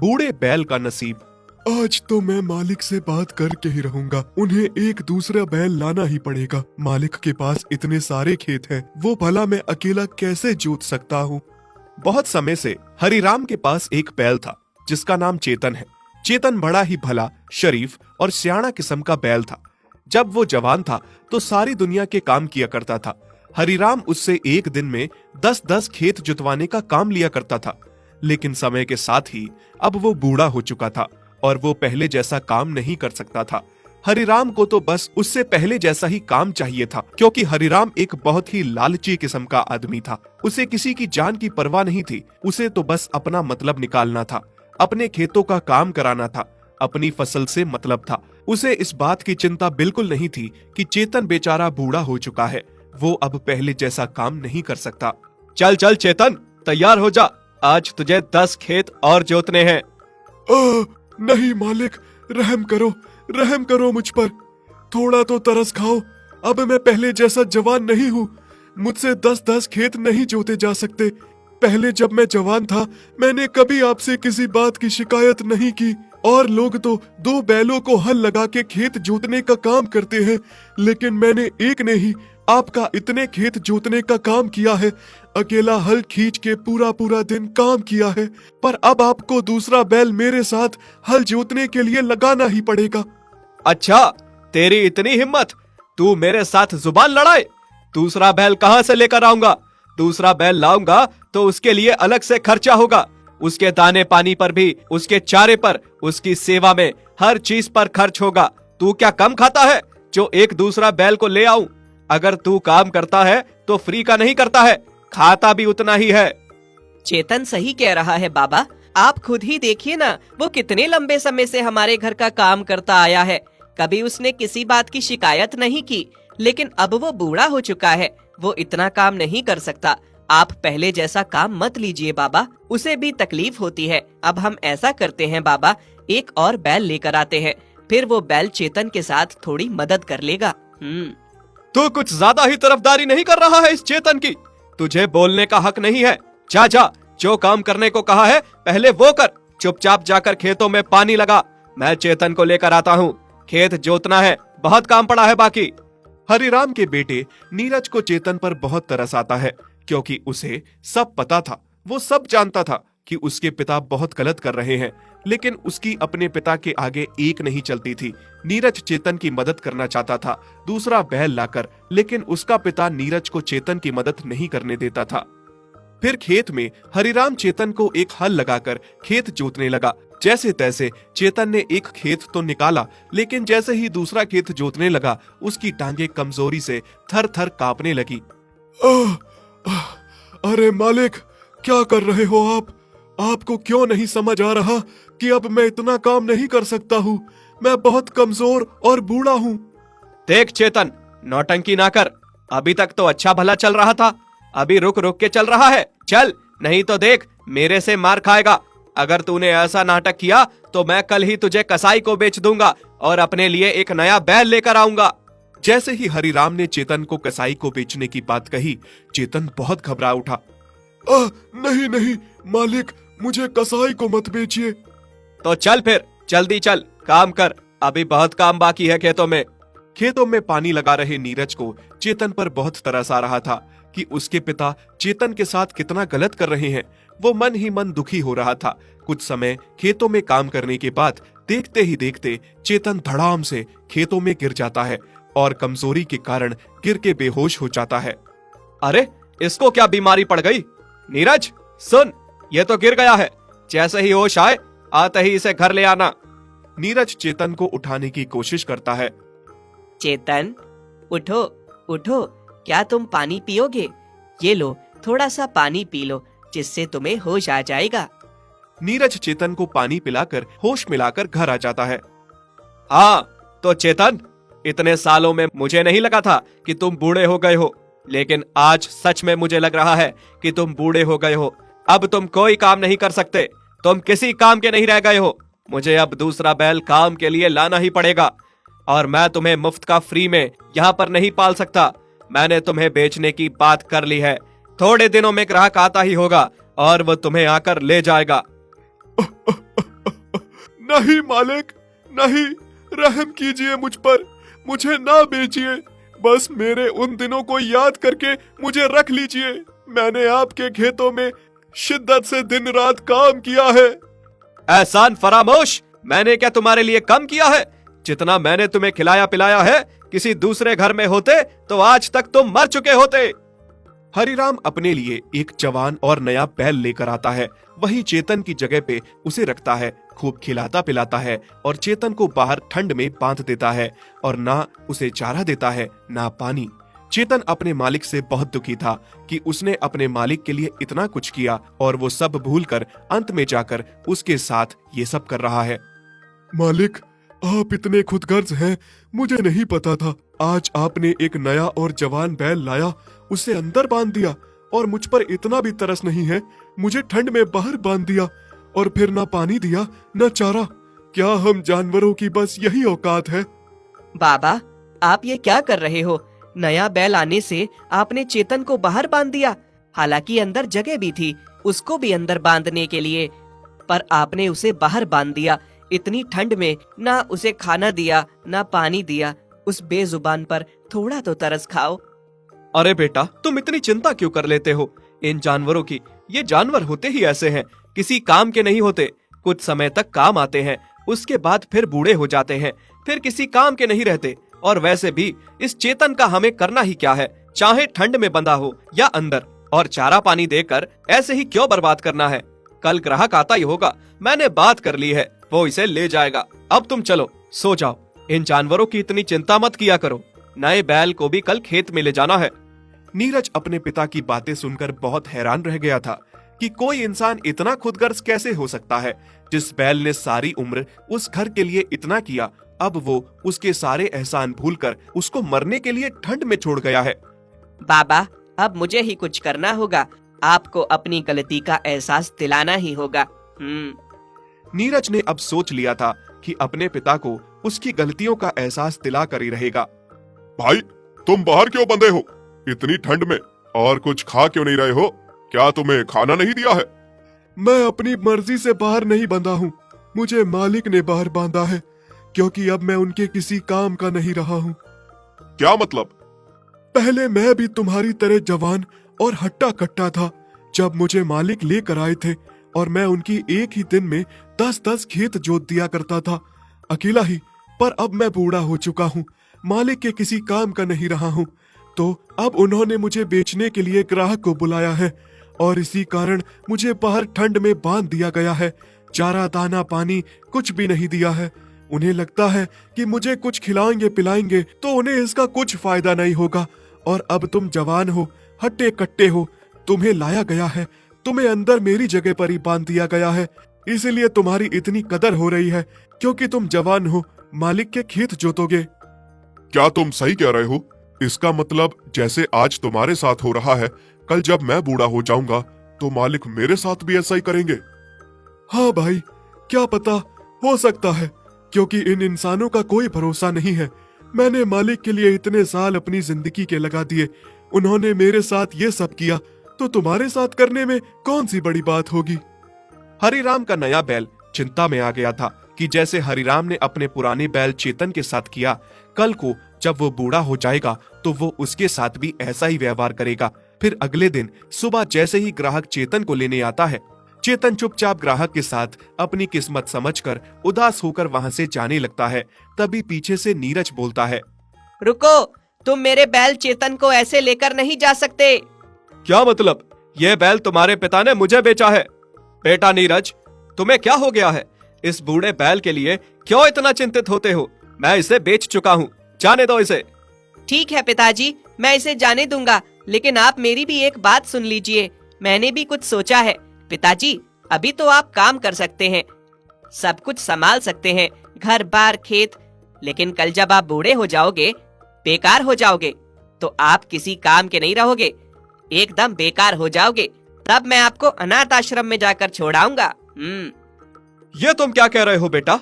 बूढ़े बैल का नसीब। आज तो मैं मालिक से बात करके ही रहूंगा। उन्हें एक दूसरा बैल लाना ही पड़ेगा। मालिक के पास इतने सारे खेत हैं, वो भला मैं अकेला कैसे जोत सकता हूँ। बहुत समय से हरिराम के पास एक बैल था जिसका नाम चेतन है। चेतन बड़ा ही भला, शरीफ और सियाणा किस्म का बैल था। जब वो जवान था तो सारी दुनिया के काम किया करता था। हरिराम उससे एक दिन में 10-10 खेत जुतवाने का काम लिया करता था। लेकिन समय के साथ ही अब वो बूढ़ा हो चुका था और वो पहले जैसा काम नहीं कर सकता था। हरिराम को तो बस उससे पहले जैसा ही काम चाहिए था, क्योंकि हरिराम एक बहुत ही लालची किस्म का आदमी था। उसे किसी की जान की परवाह नहीं थी। उसे तो बस अपना मतलब निकालना था, अपने खेतों का काम कराना था, अपनी फसल से मतलब था। उसे इस बात की चिंता बिल्कुल नहीं थी कि चेतन बेचारा बूढ़ा हो चुका है, वो अब पहले जैसा काम नहीं कर सकता। चल चल चेतन, तैयार हो जा, आज तुझे 10 खेत और जोतने हैं। नहीं मालिक, रहम करो मुझ पर। थोड़ा तो तरस खाओ। अब मैं पहले जैसा जवान नहीं हूँ। मुझसे 10-10 खेत नहीं जोते जा सकते। पहले जब मैं जवान था मैंने कभी आपसे किसी बात की शिकायत नहीं की, और लोग तो 2 बैलों को हल लगा के खेत जोतने का काम करते हैं, लेकिन मैंने एक ने ही आपका इतने खेत जोतने का काम किया है। अकेला हल खींच के पूरा दिन काम किया है, पर अब आपको दूसरा बैल मेरे साथ हल जोतने के लिए लगाना ही पड़ेगा। अच्छा, तेरी इतनी हिम्मत, तू मेरे साथ जुबान लड़ाए। दूसरा बैल कहाँ से लेकर आऊंगा? दूसरा बैल लाऊंगा तो उसके लिए अलग से खर्चा होगा। उसके दाने पानी पर भी, उसके चारे पर, उसकी सेवा में, हर चीज पर खर्च होगा। तू क्या कम खाता है जो एक दूसरा बैल को ले आऊं? अगर तू काम करता है तो फ्री का नहीं करता है, खाता भी उतना ही है। चेतन सही कह रहा है बाबा, आप खुद ही देखिए ना, वो कितने लंबे समय से हमारे घर का काम करता आया है। कभी उसने किसी बात की शिकायत नहीं की, लेकिन अब वो बूढ़ा हो चुका है, वो इतना काम नहीं कर सकता। आप पहले जैसा काम मत लीजिए बाबा, उसे भी तकलीफ होती है। अब हम ऐसा करते हैं बाबा, एक और बैल लेकर आते हैं, फिर वो बैल चेतन के साथ थोड़ी मदद कर लेगा। तू कुछ ज्यादा ही तरफदारी नहीं कर रहा है इस चेतन की? तुझे बोलने का हक नहीं है। जा जा, जो काम करने को कहा है पहले वो कर। चुपचाप जाकर खेतों में पानी लगा, मैं चेतन को लेकर आता हूँ। खेत जोतना है, बहुत काम पड़ा है बाकी। हरिराम के बेटे नीरज को चेतन पर बहुत तरस आता है, क्योंकि उसे सब पता था। वो सब जानता था कि उसके पिता बहुत गलत कर रहे हैं, लेकिन उसकी अपने पिता के आगे एक नहीं चलती थी। नीरज चेतन की मदद करना चाहता था दूसरा बैल लाकर, लेकिन उसका पिता नीरज को चेतन की मदद नहीं करने देता था। फिर खेत में हरिराम चेतन को एक हल लगाकर खेत जोतने लगा। जैसे तैसे चेतन ने एक खेत तो निकाला, लेकिन जैसे ही दूसरा खेत जोतने लगा उसकी टांगे कमजोरी से थर थर कांपने लगी। अरे मालिक, क्या कर रहे हो आप? आपको क्यों नहीं समझ आ रहा कि अब मैं इतना काम नहीं कर सकता हूँ? मैं बहुत कमजोर और बूढ़ा हूँ। देख चेतन, नौटंकी ना कर। अभी तक तो अच्छा भला चल रहा था, अभी रुक रुक के चल रहा है। चल, नहीं तो देख मेरे से मार खाएगा। अगर तूने ऐसा नाटक किया तो मैं कल ही तुझे कसाई को बेच दूंगा और अपने लिए एक नया बैल लेकर आऊंगा। जैसे ही हरिराम ने चेतन को कसाई को बेचने की बात कही, चेतन बहुत घबरा उठा। नहीं मालिक, मुझे कसाई को मत बेचिए। तो चल फिर, जल्दी चल, काम कर, अभी बहुत काम बाकी है खेतों में। खेतों में पानी लगा रहे नीरज को चेतन पर बहुत तरस आ रहा था कि उसके पिता चेतन के साथ कितना गलत कर रहे हैं। वो मन ही मन दुखी हो रहा था। कुछ समय खेतों में काम करने के बाद देखते ही देखते चेतन धड़ाम से खेतों में गिर जाता है और कमजोरी के कारण गिर के बेहोश हो जाता है। अरे, इसको क्या बीमारी पड़ गई? नीरज सुन, ये तो गिर गया है। जैसे ही होश आए आते ही इसे घर ले आना। नीरज चेतन को उठाने की कोशिश करता है। चेतन, उठो उठो, क्या तुम पानी पियोगे? ये लो, थोड़ा सा पानी पी लो, जिससे तुम्हें होश आ जाएगा। नीरज चेतन को पानी पिलाकर होश मिलाकर घर आ जाता है। हाँ तो चेतन, इतने सालों में मुझे नहीं लगा था कि तुम बूढ़े हो गए हो, लेकिन आज सच में मुझे लग रहा है कि तुम बूढ़े हो गए हो। अब तुम कोई काम नहीं कर सकते, तुम किसी काम के नहीं रह गए हो। मुझे अब दूसरा बैल काम के लिए लाना ही पड़ेगा, और मैं तुम्हें मुफ्त का फ्री में यहाँ पर नहीं पाल सकता। मैंने तुम्हें बेचने की बात कर ली है। थोड़े दिनों में ग्राहक आता ही होगा और वो तुम्हें आकर ले जाएगा। नहीं मालिक, नहीं, रहम कीजिए मुझ पर, मुझे ना बेचिए। बस मेरे उन दिनों को याद करके मुझे रख लीजिए। मैंने आपके खेतों में शिद्दत से दिन रात काम किया है। एहसान फरामोश, मैंने क्या तुम्हारे लिए कम किया है? जितना मैंने तुम्हें खिलाया पिलाया है, किसी दूसरे घर में होते तो आज तक तुम मर चुके होते। हरिराम अपने लिए एक जवान और नया बैल लेकर आता है। वही चेतन की जगह पे उसे रखता है, खूब खिलाता पिलाता है और चेतन को बाहर ठंड में बांध देता है और ना उसे चारा देता है ना पानी। चेतन अपने मालिक से बहुत दुखी था कि उसने अपने मालिक के लिए इतना कुछ किया और वो सब भूलकर अंत में जाकर उसके साथ ये सब कर रहा है। मालिक, आप इतने खुदगर्ज हैं, मुझे नहीं पता था। आज आपने एक नया और जवान बैल लाया, उसे अंदर बांध दिया और मुझ पर इतना भी तरस नहीं है, मुझे ठंड में बाहर बांध दिया और फिर ना पानी दिया ना चारा। क्या हम जानवरों की बस यही औकात है? बाबा, आप ये क्या कर रहे हो? नया बैल आने से आपने चेतन को बाहर बांध दिया, हालांकि अंदर जगह भी थी उसको भी अंदर बांधने के लिए, पर आपने उसे बाहर बांध दिया। इतनी ठंड में ना उसे खाना दिया ना पानी दिया। उस बेजुबान पर थोड़ा तो तरस खाओ। अरे बेटा, तुम इतनी चिंता क्यों कर लेते हो इन जानवरों की? ये जानवर होते ही ऐसे हैं, किसी काम के नहीं होते। कुछ समय तक काम आते हैं, उसके बाद फिर बूढ़े हो जाते हैं, फिर किसी काम के नहीं रहते। और वैसे भी इस चेतन का हमें करना ही क्या है, चाहे ठंड में बंधा हो या अंदर। और चारा पानी देकर ऐसे ही क्यों बर्बाद करना है? कल ग्राहक आता ही होगा, मैंने बात कर ली है, वो इसे ले जाएगा। अब तुम चलो, सो जाओ। इन जानवरों की इतनी चिंता मत किया करो। नए बैल को भी कल खेत में ले जाना है। नीरज अपने पिता की बातें सुनकर बहुत हैरान रह गया था कि कोई इंसान इतना खुदगर्ज कैसे हो सकता है। जिस बैल ने सारी उम्र उस घर के लिए इतना किया, अब वो उसके सारे एहसान भूलकर उसको मरने के लिए ठंड में छोड़ गया है। बाबा, अब मुझे ही कुछ करना होगा। आपको अपनी गलती का एहसास दिलाना ही होगा। नीरज ने अब सोच लिया था कि अपने पिता को उसकी गलतियों का एहसास दिला कर ही रहेगा। भाई, तुम बाहर क्यों बंधे हो इतनी ठंड में, और कुछ खा क्यों नहीं रहे हो? क्या तुम्हें खाना नहीं दिया है? मैं अपनी मर्जी से बाहर नहीं बंधा हूँ, मुझे मालिक ने बाहर बांधा है, क्योंकि अब मैं उनके किसी काम का नहीं रहा हूँ। क्या मतलब? पहले मैं भी तुम्हारी तरह जवान और हट्टा कट्टा था। जब मुझे मालिक लेकर आए थे और मैं उनकी एक ही दिन में 10-10 खेत जोत दिया करता था, अकेला ही। पर अब मैं बूढ़ा हो चुका हूँ, मालिक के किसी काम का नहीं रहा हूँ, तो अब उन्होंने मुझे बेचने के लिए ग्राहक को बुलाया है और इसी कारण मुझे बाहर ठंड में बांध दिया गया है। चारा दाना पानी कुछ भी नहीं दिया है। उन्हें लगता है कि मुझे कुछ खिलाएंगे पिलाएंगे तो उन्हें इसका कुछ फायदा नहीं होगा। और अब तुम जवान हो, हट्टे कट्टे हो, तुम्हें लाया गया है, तुम्हें अंदर मेरी जगह पर ही बांध दिया गया है, इसीलिए तुम्हारी इतनी कदर हो रही है, क्योंकि तुम जवान हो, मालिक के खेत जोतोगे। क्या तुम सही कह रहे हो? इसका मतलब जैसे आज तुम्हारे साथ हो रहा है, कल जब मैं बूढ़ा हो जाऊंगा तो मालिक मेरे साथ भी ऐसा ही करेंगे। हाँ भाई, क्या पता, हो सकता है, क्योंकि इन इंसानों का कोई भरोसा नहीं है। मैंने मालिक के लिए इतने साल अपनी जिंदगी के लगा दिए, उन्होंने मेरे साथ ये सब किया, तो तुम्हारे साथ करने में कौन सी बड़ी बात होगी। हरिराम का नया बैल चिंता में आ गया था कि जैसे हरिराम ने अपने पुराने बैल चेतन के साथ किया, कल को जब वो बूढ़ा हो जाएगा तो वो उसके साथ भी ऐसा ही व्यवहार करेगा। फिर अगले दिन सुबह जैसे ही ग्राहक चेतन को लेने आता है, चेतन चुपचाप ग्राहक के साथ अपनी किस्मत समझकर उदास होकर वहां से जाने लगता है। तभी पीछे से नीरज बोलता है, रुको, तुम मेरे बैल चेतन को ऐसे लेकर नहीं जा सकते। क्या मतलब? ये बैल तुम्हारे पिता ने मुझे बेचा है? बेटा नीरज, तुम्हें क्या हो गया है? इस बूढ़े बैल के लिए क्यों इतना चिंतित होते हो? मैं इसे बेच चुका हूँ, जाने दो इसे। ठीक है पिताजी, मैं इसे जाने दूंगा, लेकिन आप मेरी भी एक बात सुन लीजिए। मैंने भी कुछ सोचा है। पिताजी, अभी तो आप काम कर सकते हैं, सब कुछ संभाल सकते हैं, घर बार खेत, लेकिन कल जब आप बूढ़े हो जाओगे, बेकार हो जाओगे, तो आप किसी काम के नहीं रहोगे, एकदम बेकार हो जाओगे। तब मैं आपको अनाथ आश्रम में जाकर छोड़ाऊंगा। ये तुम क्या कह रहे हो बेटा?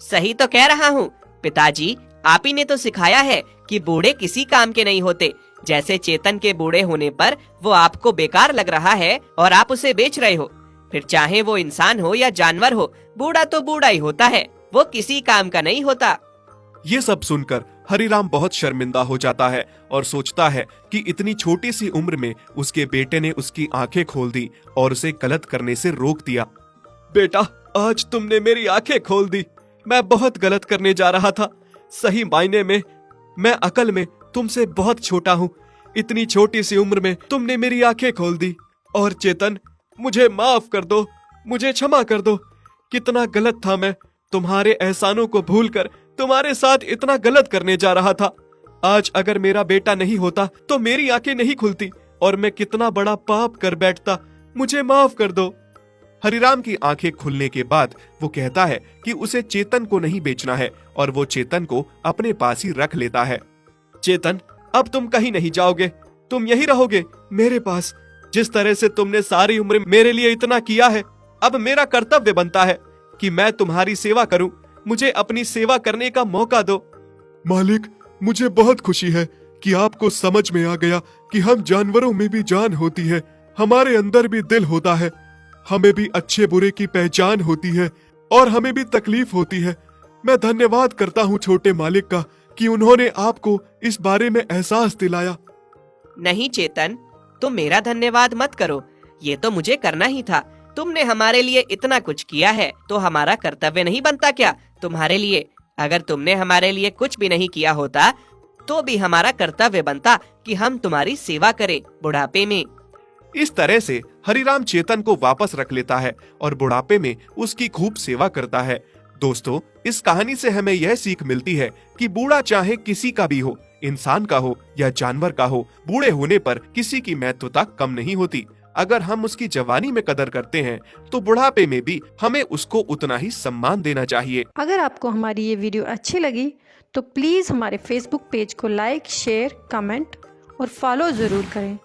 सही तो कह रहा हूँ पिताजी, आप ही ने तो सिखाया है कि बूढ़े किसी काम के नहीं होते। जैसे चेतन के बूढ़े होने पर वो आपको बेकार लग रहा है और आप उसे बेच रहे हो, फिर चाहे वो इंसान हो या जानवर हो, बूढ़ा तो बूढ़ा ही होता है, वो किसी काम का नहीं होता। ये सब सुनकर हरिराम बहुत शर्मिंदा हो जाता है और सोचता है कि इतनी छोटी सी उम्र में उसके बेटे ने उसकी आंखें खोल दी और उसे गलत करने से रोक दिया। बेटा, आज तुमने मेरी आंखें खोल दी। मैं बहुत गलत करने जा रहा था। सही मायने में मैं अकल में तुमसे बहुत छोटा हूँ। इतनी छोटी सी उम्र में तुमने मेरी आंखें खोल दी। और चेतन, मुझे माफ कर दो, मुझे क्षमा कर दो। कितना गलत था मैं। तुम्हारे एहसानों को भूलकर तुम्हारे साथ इतना गलत करने जा रहा था। आज अगर मेरा बेटा नहीं होता तो मेरी आंखें नहीं खुलती और मैं कितना बड़ा पाप कर बैठता। मुझे माफ कर दो। हरिराम की आंखें खुलने के बाद वो कहता है कि उसे चेतन को नहीं बेचना है और वो चेतन को अपने पास ही रख लेता है। चेतन, अब तुम कहीं नहीं जाओगे, तुम यही रहोगे मेरे पास। जिस तरह से तुमने सारी उम्र मेरे लिए इतना किया है, अब मेरा कर्तव्य बनता है कि मैं तुम्हारी सेवा करूं। मुझे अपनी सेवा करने का मौका दो। मालिक, मुझे बहुत खुशी है कि आपको समझ में आ गया कि हम जानवरों में भी जान होती है, हमारे अंदर भी दिल होता है, हमें भी अच्छे बुरे की पहचान होती है और हमें भी तकलीफ होती है। मैं धन्यवाद करता हूँ छोटे मालिक का कि उन्होंने आपको इस बारे में एहसास दिलाया। नहीं चेतन, तुम मेरा धन्यवाद मत करो, ये तो मुझे करना ही था। तुमने हमारे लिए इतना कुछ किया है तो हमारा कर्तव्य नहीं बनता क्या तुम्हारे लिए? अगर तुमने हमारे लिए कुछ भी नहीं किया होता तो भी हमारा कर्तव्य बनता कि हम तुम्हारी सेवा करें बुढ़ापे में। इस तरह से हरिराम चेतन को वापस रख लेता है और बुढ़ापे में उसकी खूब सेवा करता है। दोस्तों, इस कहानी से हमें यह सीख मिलती है कि बूढ़ा चाहे किसी का भी हो, इंसान का हो या जानवर का हो, बूढ़े होने पर किसी की महत्वता कम नहीं होती। अगर हम उसकी जवानी में कदर करते हैं तो बुढ़ापे में भी हमें उसको उतना ही सम्मान देना चाहिए। अगर आपको हमारी ये वीडियो अच्छी लगी तो प्लीज़ हमारे फेसबुक पेज को लाइक, शेयर, कमेंट और फॉलो ज़रूर करें।